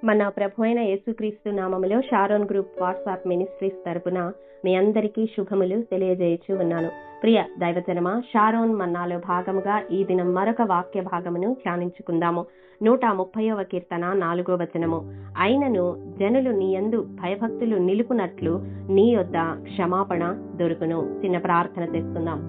మన ప్రభు అయిన యేసుక్రీస్తు నామములో షారోన్ గ్రూప్ వాట్సాప్ మినిస్ట్రీస్ తరపున మీ అందరికీ శుభములు తెలియజేయచ్చు ఉన్నాను. ప్రియ దైవజనమా, షారోన్ మన్నాలో భాగముగా ఈ దినం మరొక వాక్య భాగమును ధ్యానించుకుందాము. 130వ కీర్తన 4వ వచనము. అయినను జనులు నీ యందు భయభక్తులు నిలుపునట్లు నీ యొద్ద క్షమాపణ దొరుకును. చిన్న ప్రార్థన చేసుకుందాం.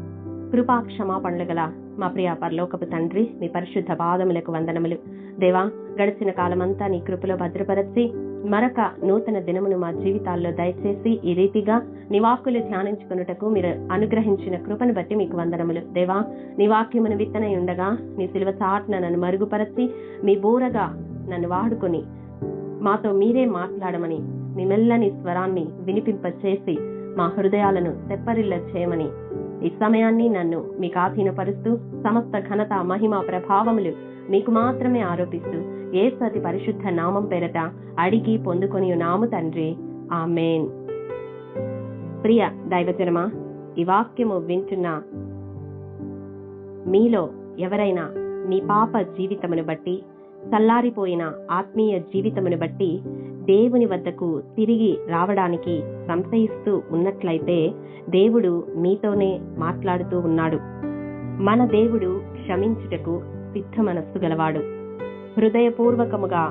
కృపా క్షమాపణలు గల మా ప్రియ పరలోకపు తండ్రి, మీ పరిశుద్ధ పాదములకు వందనములు. దేవా, గడిచిన కాలమంతా నీ కృపలో భద్రపరచి మరొక నూతన దినమును మా జీవితాల్లో దయచేసి ఈ రీతిగా నీ వాక్కులు ధ్యానించుకున్నటకు మీరు అనుగ్రహించిన కృపను బట్టి మీకు వందనములు. దేవా, నీ వాక్యమును విత్తనై ఉండగా నీ సిలువ చాటున నన్ను మరుగుపరచి మీ బూరగా నన్ను వాడుకొని మాతో మీరే మాట్లాడమని, మీ మెల్లని స్వరాన్ని వినిపింపచేసి మా హృదయాలను తెప్పరిల్ల చేయమని ఈ సమయాన్ని నన్ను మీకు ఆధీనపరుస్తూ సమస్త ఘనత మహిమ ప్రభావములు మీకు మాత్రమే ఆరోపిస్తూ యేసు అతి పరిశుద్ధ నామం పేరట అడిగి పొందుకొని నాము తండ్రి, ఆమేన్. ప్రియ దైవజనమా, ఈ వాక్యము వింటున్న మీలో ఎవరైనా మీ పాప జీవితమును బట్టి, చల్లారిపోయిన ఆత్మీయ జీవితమును బట్టి దేవుని వద్దకు తిరిగి రావడానికి సంశయిస్తూ ఉన్నట్లయితే దేవుడు మీతోనే మాట్లాడుతూ ఉన్నాడు. మన దేవుడు క్షమించుటకు సిద్ధ మనస్సు గలవాడు. హృదయపూర్వకముగా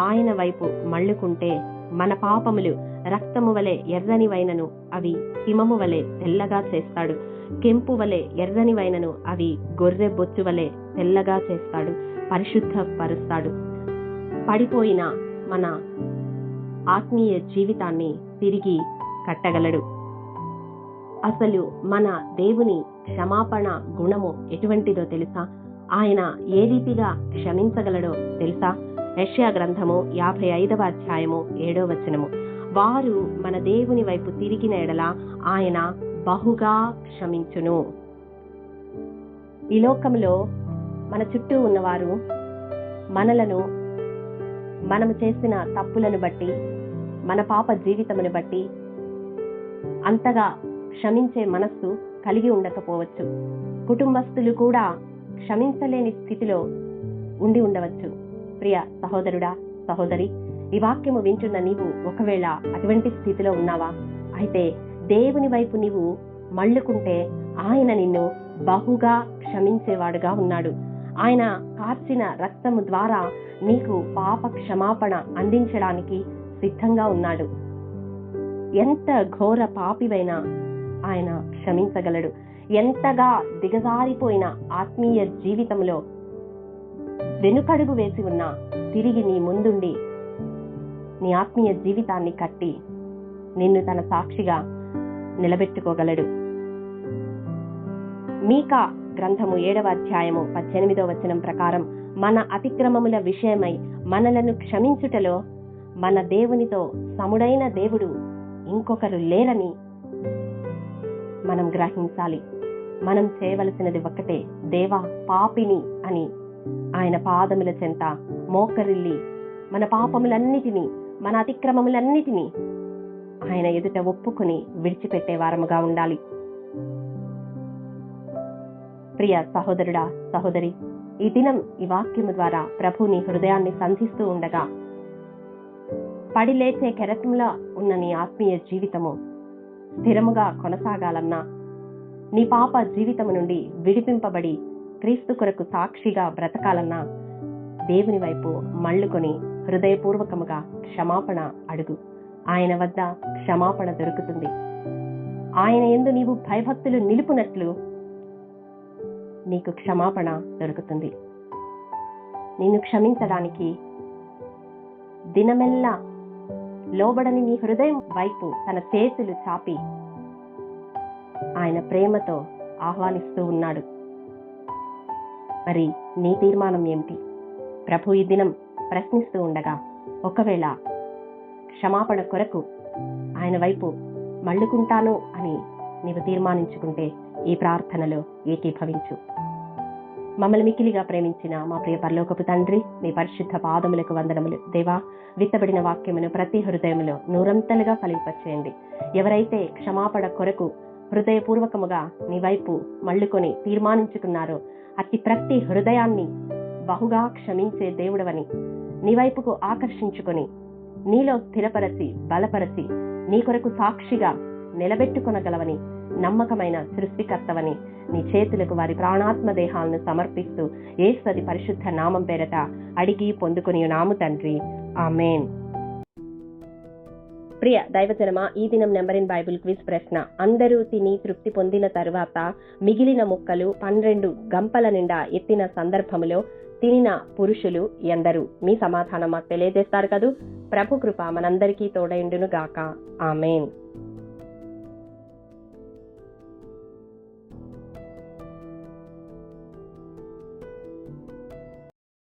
ఆయన వైపు మళ్ళుకుంటే మన పాపములు రక్తము వలె ఎర్రనివైనను అవి హిమము వలె తెల్లగా చేస్తాడు. కెంపు వలె ఎర్రనివైనను అవి గొర్రె బొచ్చు వలె తెల్లగా చేస్తాడు, పరిశుద్ధపరుస్తాడు. పడిపోయిన మన ఆత్మీయ జీవితాన్ని తిరిగి కట్టగలడు. అసలు మన దేవుని క్షమాపణ గుణము ఎటువంటిదో తెలుసా? ఆయన ఏ రీతిగా క్షమించగలడో తెలుసా? యెషయా గ్రంథము 55వ అధ్యాయము 7వ వచనము. వారు మన దేవుని వైపు తిరిగిన ఎడల ఆయన బహుగా క్షమించును. ఈ లోకంలో మన చుట్టూ ఉన్నవారు మనలను, మనము చేసిన తప్పులను బట్టి, మన పాప జీవితమును బట్టి అంతగా క్షమించే మనస్సు కలిగి ఉండకపోవచ్చు. కుటుంబస్తులు కూడా క్షమించలేని స్థితిలో ఉండి ఉండవచ్చు. ప్రియ సహోదరుడా, సహోదరి, ఈ వాక్యము వింటున్న నీవు ఒకవేళ అటువంటి స్థితిలో ఉన్నావా? అయితే దేవుని వైపు నీవు మళ్ళుకుంటే ఆయన నిన్ను బహుగా క్షమించేవాడుగా ఉన్నాడు. ఆయన కార్చిన రక్తము ద్వారా నీకు పాప క్షమాపణ అందించడానికి సిద్ధంగా ఉన్నాడు. ఎంత ఘోర పాపివైనా ఆయన క్షమించగలడు. ఎంతగా దిగజారిపోయిన ఆత్మీయ జీవితంలో వెనుకడుగు వేసి ఉన్నా తిరిగి నీ ముందుండి నీ ఆత్మీయ జీవితాన్ని కట్టి నిన్ను తన సాక్షిగా నిలబెట్టుకోగలడు. మీకా గ్రంథము 7వ అధ్యాయము 18వ వచనం ప్రకారం మన అతిక్రమముల విషయమై మనలను క్షమించుటలో మన దేవునితో సముడైన దేవుడు ఇంకొకరు లేరని మనం గ్రహించాలి. మనం చేయవలసినది ఒక్కటే, దేవా పాపిని అని ఆయన పాదముల చెంత మోకరిల్లి మన పాపములన్నిటినీ, మన అతిక్రమములన్నిటినీ ఆయన ఎదుట ఒప్పుకొని విడిచిపెట్టే వారముగా ఉండాలి. ప్రియ సహోదరుడా, సహోదరి, ఈ దినం ఈ వాక్యము ద్వారా ప్రభు నీ హృదయాన్ని సంధిస్తూ ఉండగా పడి లేచే కెరటంలా ఉన్న నీ ఆత్మీయ జీవితము స్థిరముగా కొనసాగాలన్నా, నీ పాప జీవితము నుండి విడిపింపబడి క్రీస్తు కొరకు సాక్షిగా బ్రతకాలన్నా దేవుని వైపు మళ్ళుకొని హృదయపూర్వకముగా క్షమాపణ అడుగు. ఆయన వద్ద క్షమాపణ దొరుకుతుంది. ఆయన యందు నీవు భయభక్తులు నిలుపునట్లు నీకు క్షమాపణ దొరుకుతుంది. నిన్ను క్షమించడానికి దినమెల్లా లోబడని నీ హృదయం వైపు తన చేతులు చాపి ఆయన ప్రేమతో ఆహ్వానిస్తూ ఉన్నాడు. మరి నీ తీర్మానం ఏమిటి? ప్రభు ఈ దినం ప్రశ్నిస్తూ ఉండగా ఒకవేళ క్షమాపణ కొరకు ఆయన వైపు మళ్ళుకుంటాను అని నీవు తీర్మానించుకుంటే ఈ ప్రార్థనలో ఏకీభవించు. మమ్మల్ని మిక్కిలిగా ప్రేమించిన మా ప్రియ పరలోకపు తండ్రి, మీ పరిశుద్ధ పాదములకు వందనములు. దేవా, విత్తబడిన వాక్యమును ప్రతి హృదయములో నూరంతలుగా ఫలింపచేయండి. ఎవరైతే క్షమాపణ కొరకు హృదయపూర్వకముగా నీ వైపు మళ్ళుకొని తీర్మానించుకున్నారో అట్టి ప్రతి హృదయాన్ని బహుగా క్షమించే దేవుడవని నీ వైపుకు ఆకర్షించుకొని నీలో స్థిరపరచి బలపరచి నీ కొరకు సాక్షిగా నిలబెట్టుకొనగలవని, నమ్మకమైన సృష్టికర్తవని నీ చేతులకు వారి ప్రాణాత్మ దేహాలను సమర్పిస్తూ యేసు పరిశుద్ధ నామం పేరట అడిగి పొందుకుని నాము తండ్రి, ఆమేన్. ప్రియ దైవజనమా, ఈ దినం నెంబర్ ఇన్ బైబిల్ క్విజ్ ప్రశ్న: అందరూ తిని తృప్తి పొందిన తరువాత మిగిలిన ముక్కలు 12 గంపల నిండా ఎత్తిన సందర్భములో తినిన పురుషులు ఎందరు? మీ సమాధానం మాకు తెలియజేస్తారు కదూ. ప్రభు కృప మనందరికీ తోడైండును గాక. ఆమేన్.